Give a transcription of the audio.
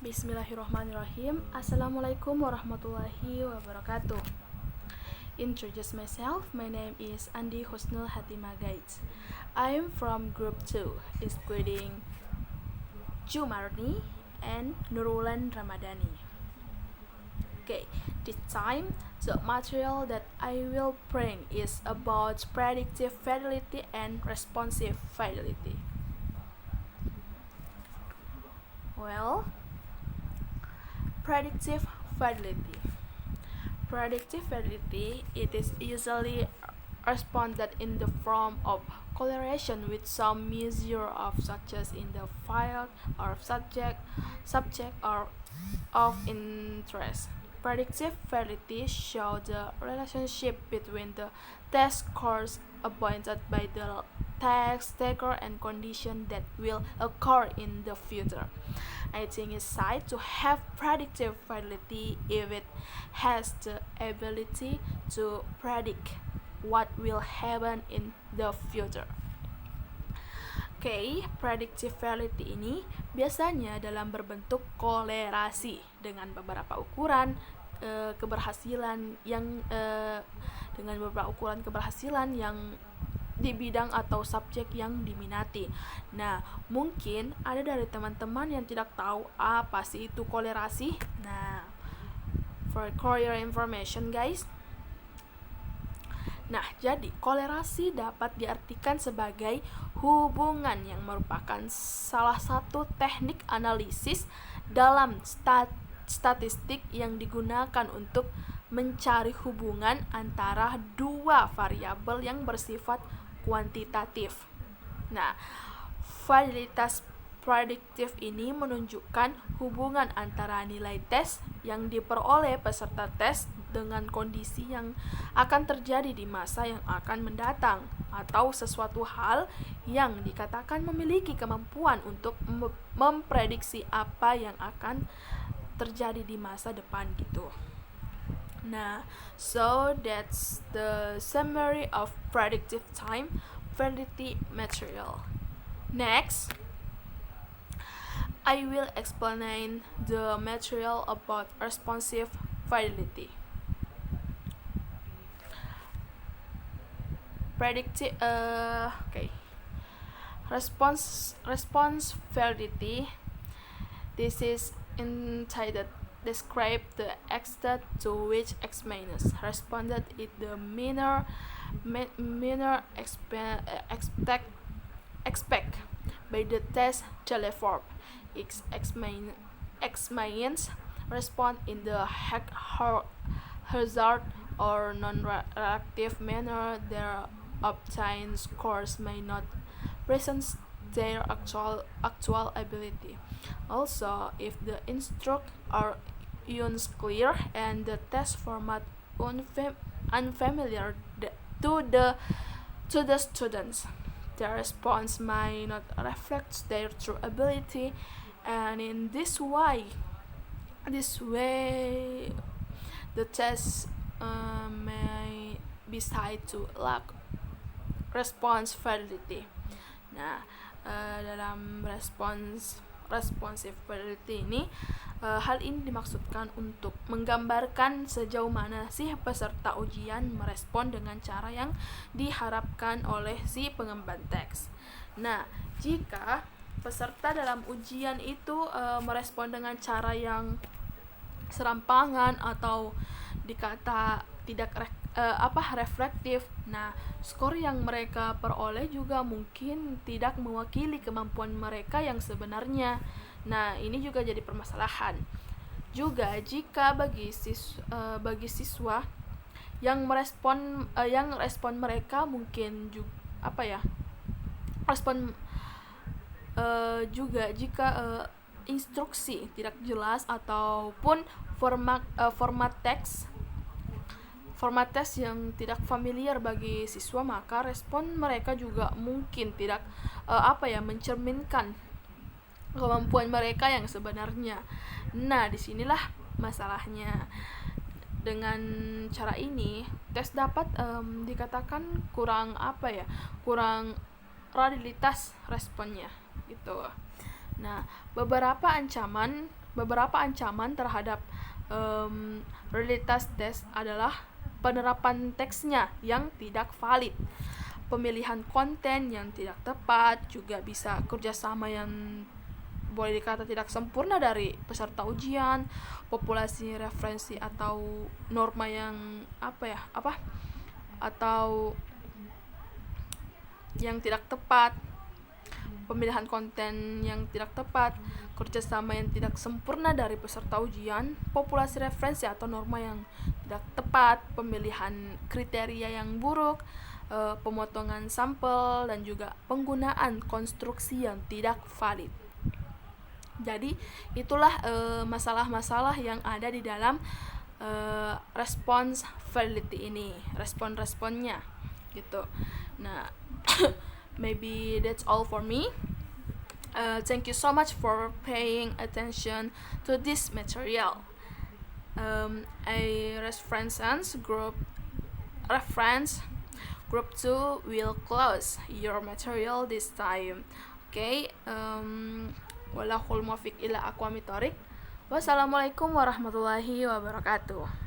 Bismillahirrahmanirrahim. Assalamualaikum warahmatullahi wabarakatuh. Introduce myself. My name is Andi Husnul Hatimah Gates. I am from Group 2, including Jumarni and Nurulan Ramadhani. Okay, this time the material that I will bring is about predictive fidelity and responsive fidelity. Well, predictive fidelity. Predictive fidelity, it is usually responded in the form of correlation with some measure of success in the field or subject or of interest. Predictive fidelity shows the relationship between the test scores appointed by the test taker and conditions that will occur in the future. I think it's safe to have predictive fidelity if it has the ability to predict what will happen in the future. Oke, predictive fidelity ini biasanya dalam berbentuk kolerasi dengan beberapa ukuran keberhasilan yang di bidang atau subjek yang diminati. Nah, mungkin ada dari teman-teman yang tidak tahu apa sih itu kolerasi. Nah, for your information guys. Nah, jadi kolerasi dapat diartikan sebagai hubungan yang merupakan salah satu teknik analisis dalam statistik yang digunakan untuk mencari hubungan antara dua variabel yang bersifat kuantitatif. Nah, validitas prediktif ini menunjukkan hubungan antara nilai tes yang diperoleh peserta tes dengan kondisi yang akan terjadi di masa yang akan mendatang atau sesuatu hal yang dikatakan memiliki kemampuan untuk memprediksi apa yang akan terjadi di masa depan gitu. Nah, so that's the summary of predictive time fidelity material. Next, I will explain the material about responsive fidelity. Response fidelity. This is entitled describe the extent to which X minus responded in the manner expect by the test teleform. X minus respond in the hazard or non-reactive manner. Their obtained scores may not present their actual ability. Also, if the instruct are unclear and the test format unfamiliar to the students, their response may not reflect their true ability, and in this way the test may be said to lack response fidelity. Nah, dalam responsive fidelity ini hal ini dimaksudkan untuk menggambarkan sejauh mana sih peserta ujian merespon dengan cara yang diharapkan oleh si pengemban teks. Nah, jika peserta dalam ujian itu merespon dengan cara yang serampangan atau dikata tidak reflektif, nah skor yang mereka peroleh juga mungkin tidak mewakili kemampuan mereka yang sebenarnya. Nah, ini juga jadi permasalahan. Juga jika bagi siswa yang respon mereka mungkin juga juga jika instruksi tidak jelas ataupun format teks yang tidak familiar bagi siswa, maka respon mereka juga mungkin tidak mencerminkan kemampuan mereka yang sebenarnya. Nah, disinilah masalahnya. Dengan cara ini, tes dapat dikatakan kurang realitas responnya gitu. Nah, beberapa ancaman beberapa ancaman terhadap realitas teks adalah penerapan teksnya yang tidak valid, pemilihan konten yang tidak tepat, juga bisa kerjasama yang boleh dikata tidak sempurna dari peserta ujian, populasi referensi atau norma yang atau yang tidak tepat, pemilihan konten yang tidak tepat, kerjasama yang tidak sempurna dari peserta ujian, populasi referensi atau norma yang tidak tepat, pemilihan kriteria yang buruk, pemotongan sampel, dan juga penggunaan konstruksi yang tidak valid. Jadi itulah masalah-masalah yang ada di dalam response validity ini, respon-responnya gitu. Nah, maybe that's all for me. Thank you so much for paying attention to this material. A reference group 2 will close your material this time. Okay. Wallahul muwaffiq ila aqwamit thoriq. Wassalamualaikum warahmatullahi wabarakatuh.